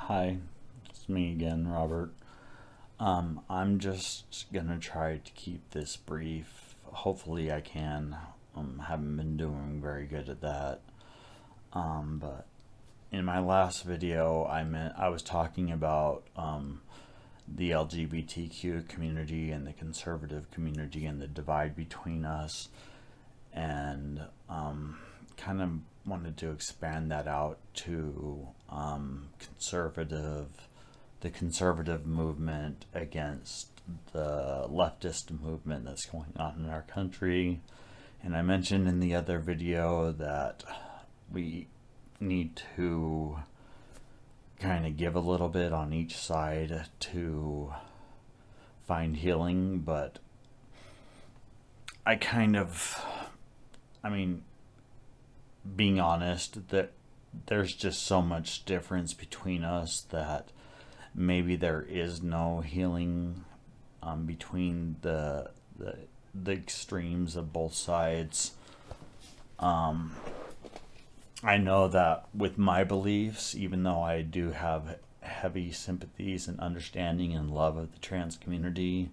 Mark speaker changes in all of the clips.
Speaker 1: Hi, it's me again, Robert. I'm just gonna try to keep this brief. Hopefully, I can. Haven't been doing very good at that. But in my last video, I was talking about the LGBTQ community and the conservative community and the divide between us, and kind of wanted to expand that out to the conservative movement against the leftist movement that's going on in our country. And I mentioned in the other video that we need to kind of give a little bit on each side to find healing, but I kind of, I mean, being honest, that there's just so much difference between us that maybe there is no healing between the extremes of both sides. I know that with my beliefs, even though I do have heavy sympathies and understanding and love of the trans community,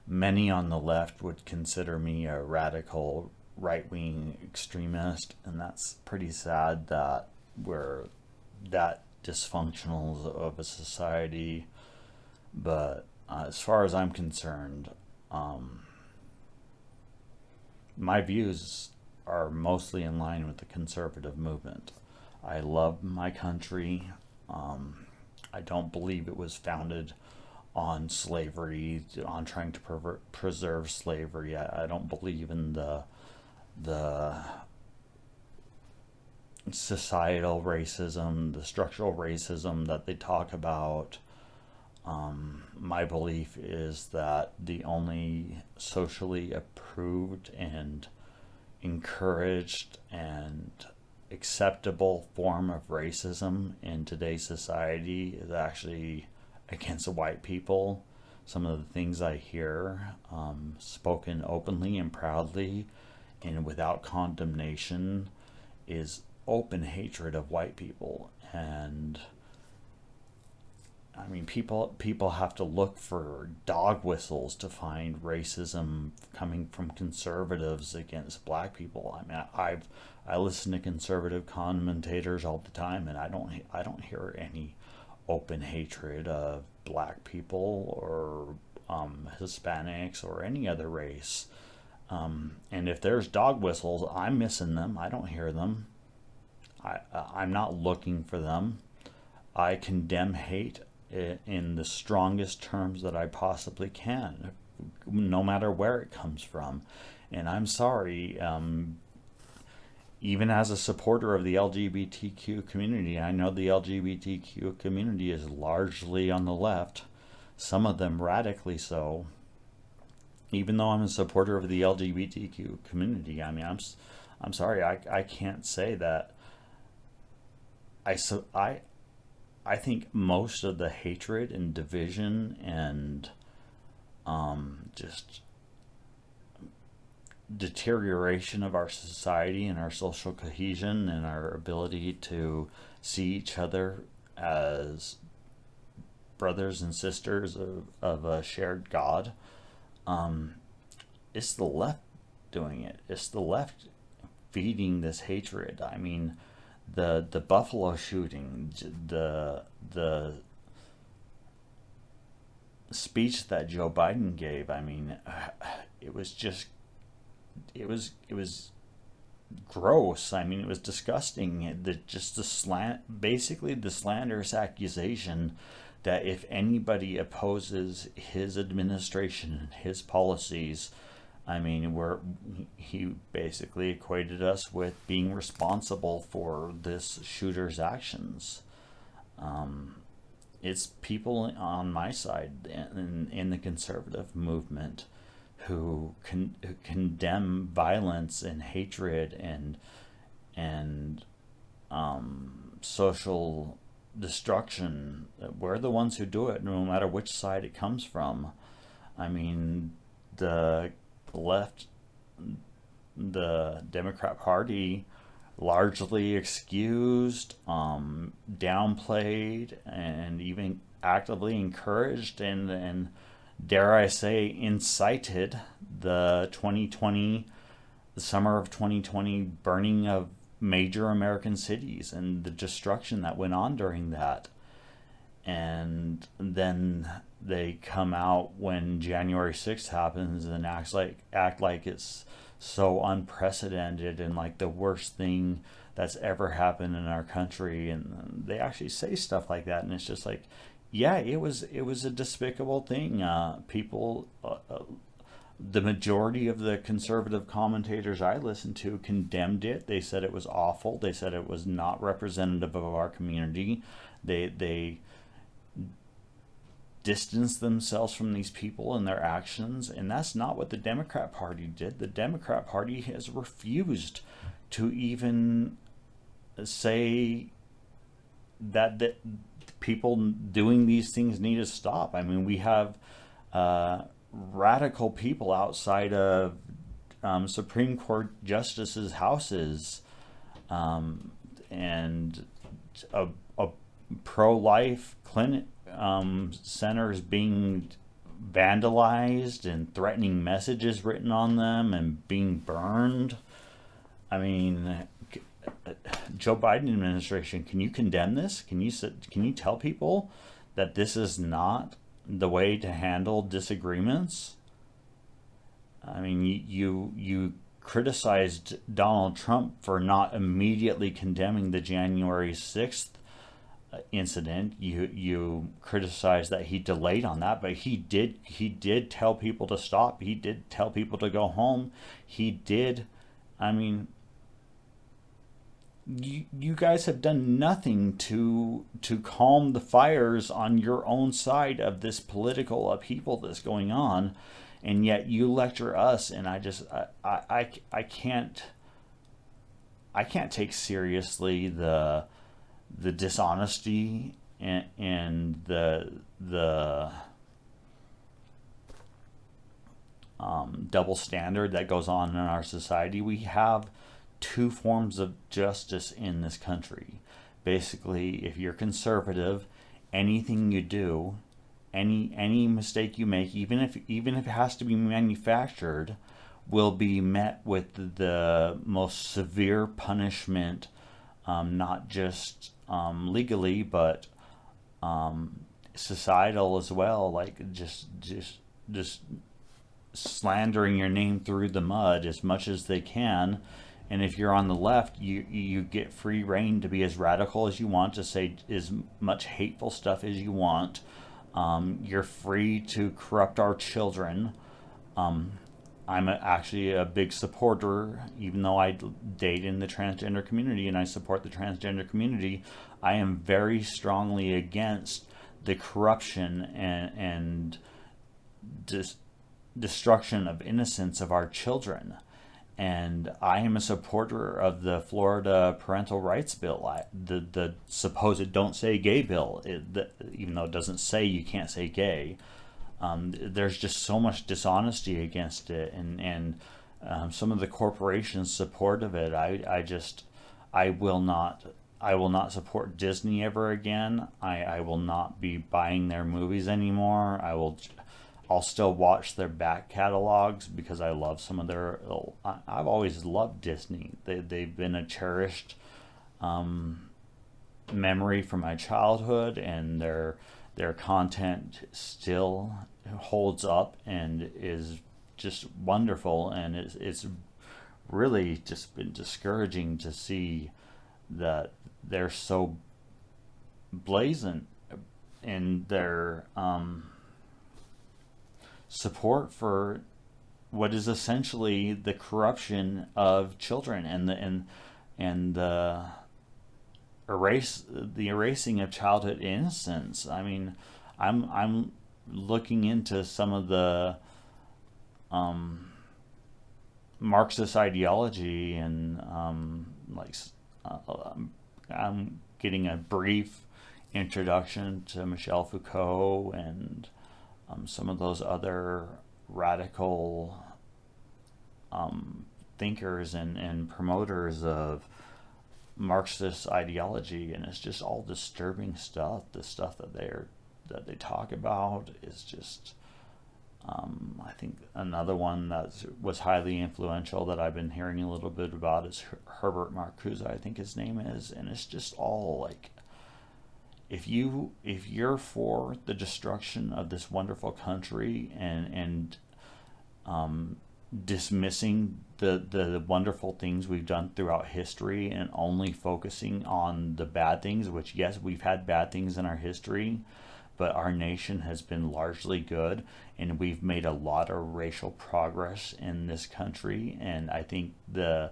Speaker 1: many on the left would consider me a radical right-wing extremist, and that's pretty sad that we're that dysfunctional of a society. But as far as I'm concerned, my views are mostly in line with the conservative movement. I love my country. I don't believe it was founded on slavery, on trying to preserve slavery. I don't believe in the societal racism, the structural racism that they talk about. My belief is that the only socially approved and encouraged and acceptable form of racism in today's society is actually against white people. Some of the things I hear spoken openly and proudly and without condemnation is open hatred of white people. And I mean, people have to look for dog whistles to find racism coming from conservatives against black people. I mean, I listen to conservative commentators all the time, and I don't hear any open hatred of black people or Hispanics or any other race. And if there's dog whistles, I'm missing them. I don't hear them. I'm not looking for them. I condemn hate in the strongest terms that I possibly can, no matter where it comes from. And I'm sorry, even as a supporter of the LGBTQ community, I know the LGBTQ community is largely on the left, some of them radically so. Even though I'm a supporter of the LGBTQ community, I mean, I'm sorry, I can't say that. I think most of the hatred and division and just deterioration of our society and our social cohesion and our ability to see each other as brothers and sisters of a shared God, it's the left doing it. It's the left feeding this hatred. I mean, the Buffalo shooting, the speech that Joe Biden gave. I mean, it was just it was gross. I mean, it was disgusting. Basically the slanderous accusation that if anybody opposes his administration and his policies, I mean, he basically equated us with being responsible for this shooter's actions. It's people on my side in the conservative movement who condemn violence and hatred and social destruction. We're the ones who do it, no matter which side it comes from. I mean, the left, the Democrat Party largely excused, downplayed, and even actively encouraged and dare I say incited the summer of 2020 burning of major American cities and the destruction that went on during that. And then they come out when January 6th happens and act like it's so unprecedented and like the worst thing that's ever happened in our country, and they actually say stuff like that, and it's just like, yeah, it was a despicable thing. The majority of the conservative commentators I listened to condemned it. They said it was awful. They said it was not representative of our community. They distance themselves from these people and their actions, and that's not what the Democrat Party did. The Democrat Party has refused to even say that people doing these things need to stop. I mean, we have radical people outside of Supreme Court justices' houses, and a pro-life clinic centers being vandalized and threatening messages written on them and being burned. I mean, Joe Biden administration, can you condemn this? Can you tell people that this is not the way to handle disagreements? I mean, you criticized Donald Trump for not immediately condemning the January 6th incident. You criticized that he delayed on that, but he did tell people to stop. He did tell people to go home. He did. I mean, you guys have done nothing to calm the fires on your own side of this political upheaval that's going on, and yet you lecture us, and I can't take seriously the dishonesty and the double standard that goes on in our society. We have two forms of justice in this country. Basically, if you're conservative, anything you do, any mistake you make, even if it has to be manufactured, will be met with the most severe punishment, not just legally, but societal as well. Like just slandering your name through the mud as much as they can. And if you're on the left, you get free reign to be as radical as you want, to say as much hateful stuff as you want. You're free to corrupt our children. Actually a big supporter, even though I date in the transgender community and I support the transgender community, I am very strongly against the corruption and destruction of innocence of our children. And I am a supporter of the Florida parental rights bill, the supposed don't say gay bill, even though it doesn't say you can't say gay. There's just so much dishonesty against it, and some of the corporations' support of it. I will not support Disney ever again. I will not be buying their movies anymore. I'll still watch their back catalogs because I love some of their. I've always loved Disney. They've been a cherished memory from my childhood, and their content still holds up and is just wonderful. And it's really just been discouraging to see that they're so blazant in their support for what is essentially the corruption of children and the erasing of childhood innocence. I mean, I'm looking into some of the Marxist ideology, and I'm getting a brief introduction to Michel Foucault and some of those other radical thinkers and promoters of Marxist ideology, and it's just all disturbing stuff. The stuff that they talk about is just. I think another one that was highly influential that I've been hearing a little bit about is Herbert Marcuse, I think his name is, and it's just all like, if you're for the destruction of this wonderful country and dismissing the wonderful things we've done throughout history and only focusing on the bad things, which yes, we've had bad things in our history, but our nation has been largely good, and we've made a lot of racial progress in this country. And I think the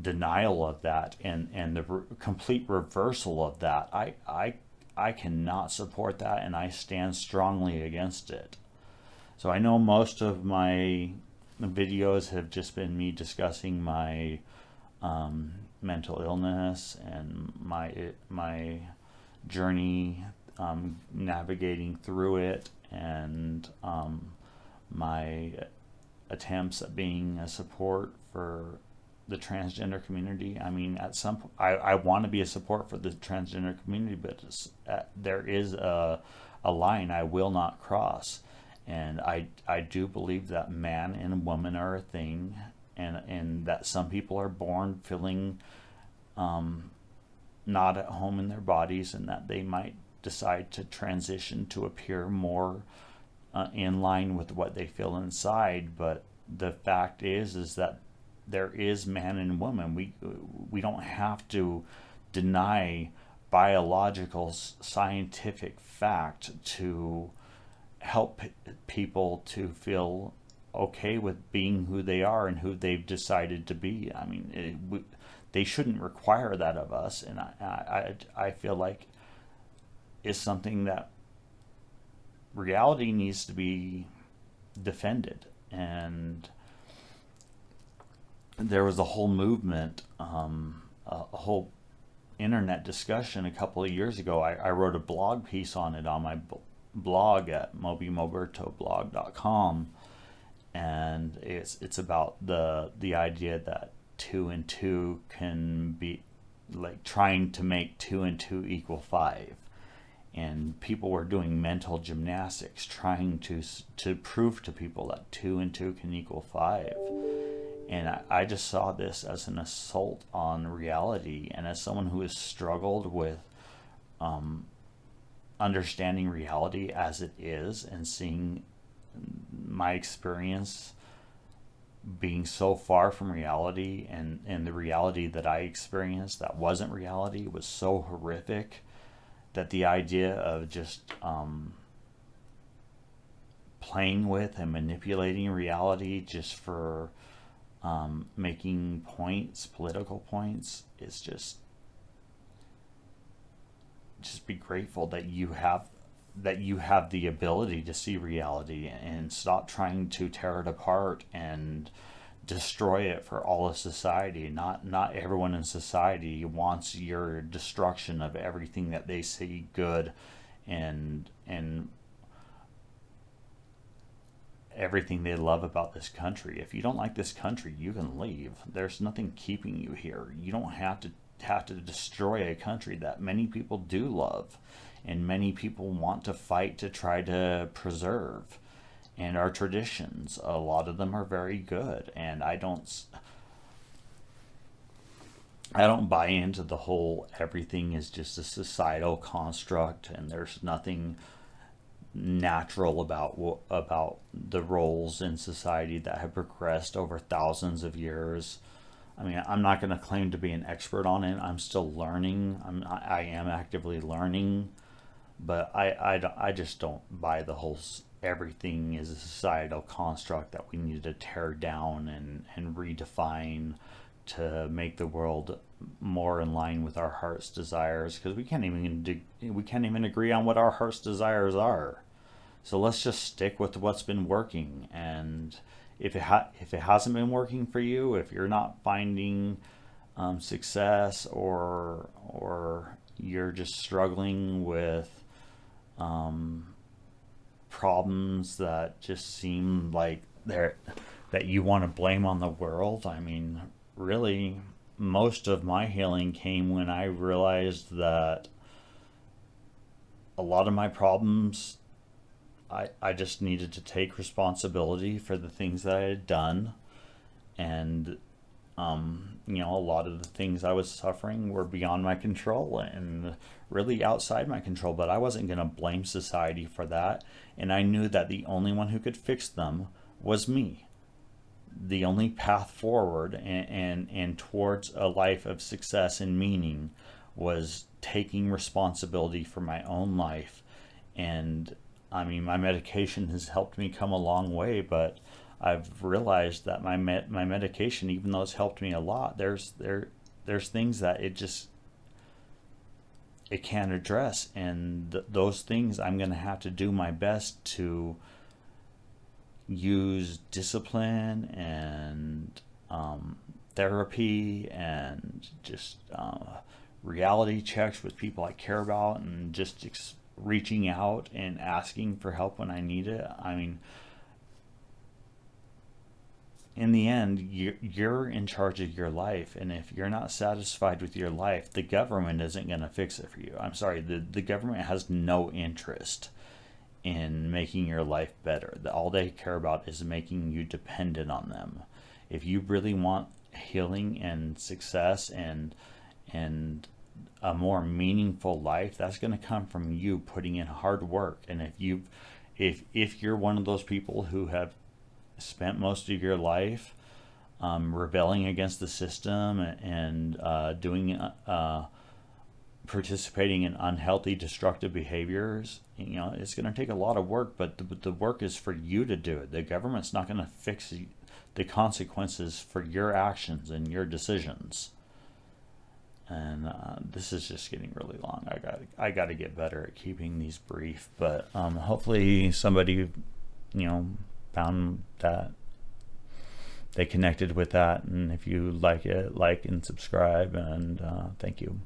Speaker 1: denial of that and the complete reversal of that, I cannot support that, and I stand strongly against it. So I know most of my videos have just been me discussing my mental illness and my journey, navigating through it, and my attempts at being a support for the transgender community. I mean, at some point, I want to be a support for the transgender community, but there is a line I will not cross. And I do believe that man and woman are a thing, and that some people are born feeling not at home in their bodies, and that they might decide to transition to appear more in line with what they feel inside. But the fact is that there is man and woman. We don't have to deny biological scientific fact to help people to feel okay with being who they are and who they've decided to be. I mean, they shouldn't require that of us, and I feel like it's something that reality needs to be defended. And there was a whole movement, a whole internet discussion a couple of years ago. I wrote a blog piece on it on my blog at mobimobertoblog.com, and it's about the idea that 2 and 2 can be like trying to make 2 and 2 equal 5, and people were doing mental gymnastics trying to prove to people that 2 and 2 can equal 5. And I just saw this as an assault on reality, and as someone who has struggled with understanding reality as it is, and seeing my experience being so far from reality, and the reality that I experienced that wasn't reality was so horrific, that the idea of just playing with and manipulating reality just for making points, political points, is just be grateful that you have the ability to see reality, and stop trying to tear it apart and destroy it for all of society. Not everyone in society wants your destruction of everything that they see good, and everything they love about this country. If you don't like this country, you can leave. There's nothing keeping you here. You don't have to destroy a country that many people do love, and many people want to fight to try to preserve. And our traditions, a lot of them are very good, and I don't buy into the whole everything is just a societal construct and there's nothing natural about the roles in society that have progressed over thousands of years. I mean, I'm not going to claim to be an expert on it. I'm still learning. I am actively learning, but I just don't buy the whole everything is a societal construct that we need to tear down and redefine to make the world more in line with our heart's desires, because we can't even agree on what our heart's desires are. So let's just stick with what's been working. And if it hasn't been working for you, if you're not finding success, or you're just struggling with problems that just seem like that you want to blame on the world, I mean, really, most of my healing came when I realized that a lot of my problems, I just needed to take responsibility for the things that I had done. And, a lot of the things I was suffering were beyond my control and really outside my control, but I wasn't going to blame society for that. And I knew that the only one who could fix them was me. The only path forward and towards a life of success and meaning was taking responsibility for my own life. And I mean, my medication has helped me come a long way, but I've realized that my medication, even though it's helped me a lot, there's things that it can't address, and those things I'm going to have to do my best to use discipline and therapy and just reality checks with people I care about, and just reaching out and asking for help when I need it. I mean, in the end, you're in charge of your life, and if you're not satisfied with your life, the government isn't going to fix it for you. I'm sorry, the government has no interest in making your life better. All they care about is making you dependent on them. If you really want healing and success and a more meaningful life, that's going to come from you putting in hard work. And if you're one of those people who have spent most of your life rebelling against the system and participating in unhealthy, destructive behaviors, it's going to take a lot of work, but the work is for you to do it. The government's not going to fix the consequences for your actions and your decisions. And this is just getting really long. I got to get better at keeping these brief, but hopefully somebody, found that they connected with that. And if you like it, like and subscribe, and thank you.